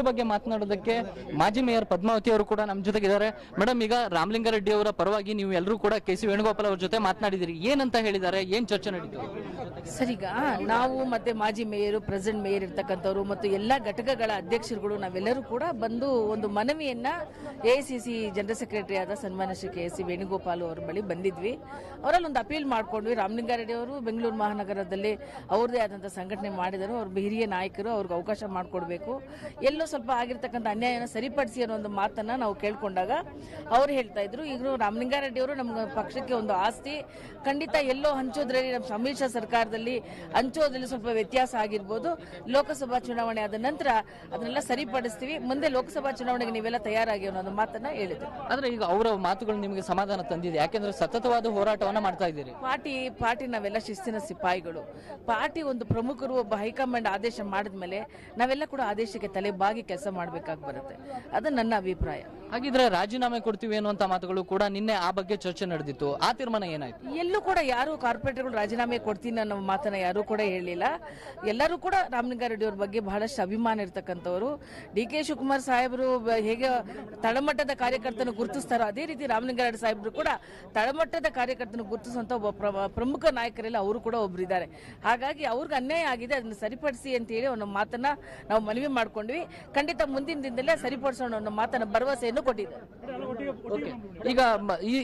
ಇದ್ರ ಬಗ್ಗೆ ಮಾತನಾಡೋದಕ್ಕೆ ಮಾಜಿ ಮೇಯರ್ ಪದ್ಮಾವತಿ ಅವರು ಕೂಡ ನಮ್ಮ ಜೊತೆಗಿದ್ದಾರೆ. ಮೇಡಮ್, ಈಗ ರಾಮಲಿಂಗಾರೆಡ್ಡಿ ಅವರ ಪರವಾಗಿ ನೀವು ಎಲ್ಲರೂ ಕೂಡ ಕೆ.ಸಿ. ವೇಣುಗೋಪಾಲ್ ಅವ್ರ ಜೊತೆ ಮಾತನಾಡಿದಿರಿ, ಏನಂತ ಹೇಳಿದ್ದಾರೆ, ಏನ್ ಚರ್ಚೆ ನಡೀತು ಸರ್? ಈಗ ನಾವು ಮತ್ತೆ ಮಾಜಿ ಮೇಯರ್, ಪ್ರೆಸಿಡೆಂಟ್ ಮೇಯರ್ ಇರ್ತಕ್ಕಂಥವ್ರು ಮತ್ತು ಎಲ್ಲಾ ಘಟಕಗಳ ಅಧ್ಯಕ್ಷರುಗಳು ನಾವೆಲ್ಲರೂ ಕೂಡ ಬಂದು ಒಂದು ಮನವಿಯನ್ನ ಎಐಸಿಸಿ ಜನರಲ್ ಸೆಕ್ರೆಟರಿ ಆದ ಸನ್ಮಾನ್ಯ ಶ್ರೀ ಕೆ.ಸಿ. ವೇಣುಗೋಪಾಲ್ ಅವರ ಬಳಿ ಬಂದಿದ್ವಿ. ಅವರಲ್ಲಿ ಒಂದು ಅಪೀಲ್ ಮಾಡ್ಕೊಂಡ್ವಿ. ರಾಮಲಿಂಗಾರೆಡ್ಡಿ ಅವರು ಬೆಂಗಳೂರು ಮಹಾನಗರದಲ್ಲಿ ಅವ್ರದೇ ಆದಂತಹ ಸಂಘಟನೆ ಮಾಡಿದರು. ಅವ್ರ ಹಿರಿಯ ನಾಯಕರು, ಅವ್ರಿಗೆ ಅವಕಾಶ ಮಾಡಿಕೊಡ್ಬೇಕು, ಎಲ್ಲೋ ಸ್ವಲ್ಪ ಆಗಿರ್ತಕ್ಕಂಥ ಅನ್ಯಾಯನ ಸರಿಪಡಿಸಿ ಅನ್ನೋ ಒಂದು ಮಾತನ್ನ ನಾವು ಕೇಳ್ಕೊಂಡಾಗ ಅವ್ರು ಹೇಳ್ತಾ ಇದ್ರು, ಈಗ ರಾಮಲಿಂಗಾರೆಡ್ಡಿ ಅವರು ನಮ್ಮ ಪಕ್ಷಕ್ಕೆ ಒಂದು ಆಸ್ತಿ, ಖಂಡಿತ ಎಲ್ಲೋ ಹಂಚೋದ್ರಲ್ಲಿ ನಮ್ಮ ಸಮ್ಮಿಶ್ರ ಸರ್ಕಾರದಲ್ಲಿ ಹಂಚೋದ್ರಲ್ಲಿ ಸ್ವಲ್ಪ ವ್ಯತ್ಯಾಸ ಆಗಿರ್ಬೋದು. ಲೋಕಸಭಾ ಚುನಾವಣೆ ಆದ ನಂತರ ಅದನ್ನೆಲ್ಲ ಸರಿಪಡಿಸ್ತೀವಿ, ಮುಂದೆ ಲೋಕಸಭಾ ಚುನಾವಣೆಗೆ ನೀವೆಲ್ಲ ತಯಾರಾಗಿ ಅನ್ನೋ ಮಾತನ್ನ ಹೇಳಿದ್ರು. ಆದ್ರೆ ಈಗ ಅವರ ಮಾತುಗಳು ನಿಮಗೆ ಸಮಾಧಾನ ತಂದಿದೆ? ಯಾಕೆಂದ್ರೆ ಸತತವಾದ ಹೋರಾಟವನ್ನ ಮಾಡ್ತಾ ಇದ್ದೀರಿ. ಪಾರ್ಟಿ ನಾವೆಲ್ಲ ಶಿಸ್ತಿನ ಸಿಪಾಯಿಗಳು. ಪಾರ್ಟಿ ಒಂದು ಪ್ರಮುಖರು, ಒಬ್ಬ ಹೈಕಮಾಂಡ್ ಆದೇಶ ಮಾಡಿದ್ಮೇಲೆ ನಾವೆಲ್ಲ ಕೂಡ ಆದೇಶಕ್ಕೆ ತಲೆ ಬಾಗಿ ಕೆಲಸ ಮಾಡಬೇಕಾಗಿ ಬರುತ್ತೆ. ಅದು ನನ್ನ ಅಭಿಪ್ರಾಯ. ಹಾಗಿದ್ರೆ ರಾಜೀನಾಮೆ ಕೊಡ್ತೀವಿ ಅನ್ನುವಂತ ಮಾತುಗಳು ಕೂಡ ನಿನ್ನೆ ಆ ಬಗ್ಗೆ ಚರ್ಚೆ ನಡೆದಿತ್ತು. ಆ ತೀರ್ಮಾನ ಏನಾಯ್ತು? ಎಲ್ಲೂ ಕೂಡ ಯಾರು ಕಾರ್ಪೊರೇಟರ್ಗಳು ರಾಜೀನಾಮೆ ಕೊಡ್ತೀನಿ ಅನ್ನೋ ಮಾತನ್ನ ಯಾರು ಕೂಡ ಹೇಳಿಲ್ಲ. ಎಲ್ಲರೂ ಕೂಡ ರಾಮಲಿಂಗಾರೆಡ್ಡಿ ಅವ್ರ ಬಗ್ಗೆ ಬಹಳಷ್ಟು ಅಭಿಮಾನ ಇರ್ತಕ್ಕಂಥವ್ರು. ಡಿ.ಕೆ. ಶಿವಕುಮಾರ್ ಸಾಹೇಬರು ಹೇಗೆ ತಳಮಟ್ಟದ ಕಾರ್ಯಕರ್ತನ ಗುರುತಿಸ್ತಾರೋ ಅದೇ ರೀತಿ ರಾಮಲಿಂಗಾರೆಡ್ಡಿ ಸಾಹೇಬರು ಕೂಡ ತಳಮಟ್ಟದ ಕಾರ್ಯಕರ್ತನ ಗುರುತಿಸುವಂತ ಒಬ್ಬ ಪ್ರಮುಖ ನಾಯಕರೆಲ್ಲ ಅವರು ಕೂಡ ಒಬ್ರು ಇದ್ದಾರೆ. ಹಾಗಾಗಿ ಅವ್ರಿಗೆ ಅನ್ಯಾಯ ಆಗಿದೆ, ಅದನ್ನ ಸರಿಪಡಿಸಿ ಅಂತ ಹೇಳಿ ಒಂದು ಮಾತನ್ನ ನಾವು ಮನವಿ ಮಾಡ್ಕೊಂಡ್ವಿ. ಖಂಡಿತ ಮುಂದಿನ ದಿನದಲ್ಲೇ ಸರಿಪಡಿಸೋಣ ಅನ್ನೋ ಮಾತನ್ನ ಭರವಸೆಯನ್ನು ಕೊಟ್ಟಿದ್ದಾರೆ. ಈಗ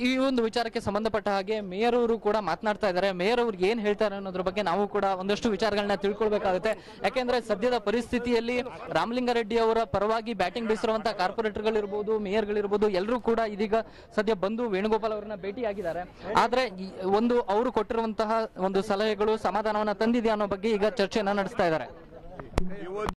ಈ ಒಂದು ವಿಚಾರಕ್ಕೆ ಸಂಬಂಧಪಟ್ಟ ಹಾಗೆ ಮೇಯರ್ ಅವರು ಕೂಡ ಮಾತನಾಡ್ತಾ ಇದ್ದಾರೆ. ಮೇಯರ್ ಅವ್ರಿಗೆ ಏನ್ ಹೇಳ್ತಾರೆ ಅನ್ನೋದ್ರ ಬಗ್ಗೆ ನಾವು ಕೂಡ ಒಂದಷ್ಟು ವಿಚಾರಗಳನ್ನ ತಿಳ್ಕೊಳ್ಬೇಕಾಗುತ್ತೆ. ಯಾಕೆಂದ್ರೆ ಸದ್ಯದ ಪರಿಸ್ಥಿತಿಯಲ್ಲಿ ರಾಮಲಿಂಗಾರೆಡ್ಡಿ ಅವರ ಪರವಾಗಿ ಬ್ಯಾಟಿಂಗ್ ಬೀಸಿರುವಂತಹ ಕಾರ್ಪೊರೇಟರ್ಗಳಿರ್ಬೋದು, ಮೇಯರ್ಗಳಿರ್ಬೋದು, ಎಲ್ಲರೂ ಕೂಡ ಇದೀಗ ಸದ್ಯ ಬಂದು ವೇಣುಗೋಪಾಲ್ ಅವರನ್ನ ಭೇಟಿಯಾಗಿದ್ದಾರೆ. ಆದ್ರೆ ಒಂದು ಅವರು ಕೊಟ್ಟಿರುವಂತಹ ಒಂದು ಸಲಹೆಗಳು ಸಮಾಧಾನವನ್ನ ತಂದಿದೆ ಅನ್ನೋ ಬಗ್ಗೆ ಈಗ ಚರ್ಚೆಯನ್ನ ನಡೆಸ್ತಾ ಇದ್ದಾರೆ.